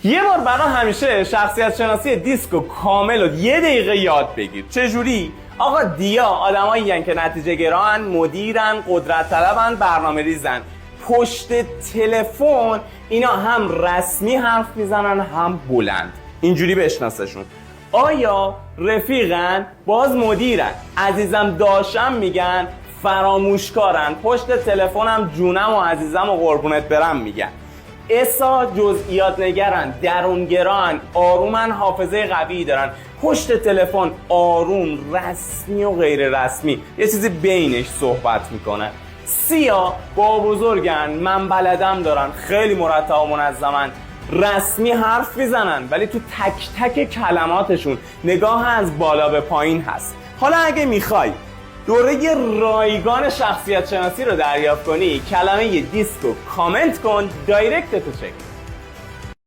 یه بار برای همیشه شخصیت شناسی دیسکو کامل و 1 دقیقه یاد بگیر. چجوری؟ آقا دیا آدمایی که نتیجه گران، مدیرن، قدرت طلبن، برنامه ریزن. پشت تلفن اینا هم رسمی حرف میزنن هم بلند. اینجوری بشناسشون. آیا رفیقن؟ باز مدیرن. عزیزم داشتم میگن، فراموشکارن. پشت تلفنم جونم و عزیزم و قربونت برم میگن. اسا جزئیات نگرن، درونگران، آرومن، حافظه قوی دارن. پشت تلفن آروم، رسمی و غیر رسمی، یه چیزی بینش صحبت میکنن. سیا با بزرگن، من بلدم دارن، خیلی مرتب و منظمن، رسمی حرف میزنن ولی تو تک تک کلماتشون نگاه از بالا به پایین هست. حالا اگه میخوای دوره رایگان شخصیت شناسی رو دریافت کنی، کلمه دیسکو کامنت کن، دایرکت تو چک.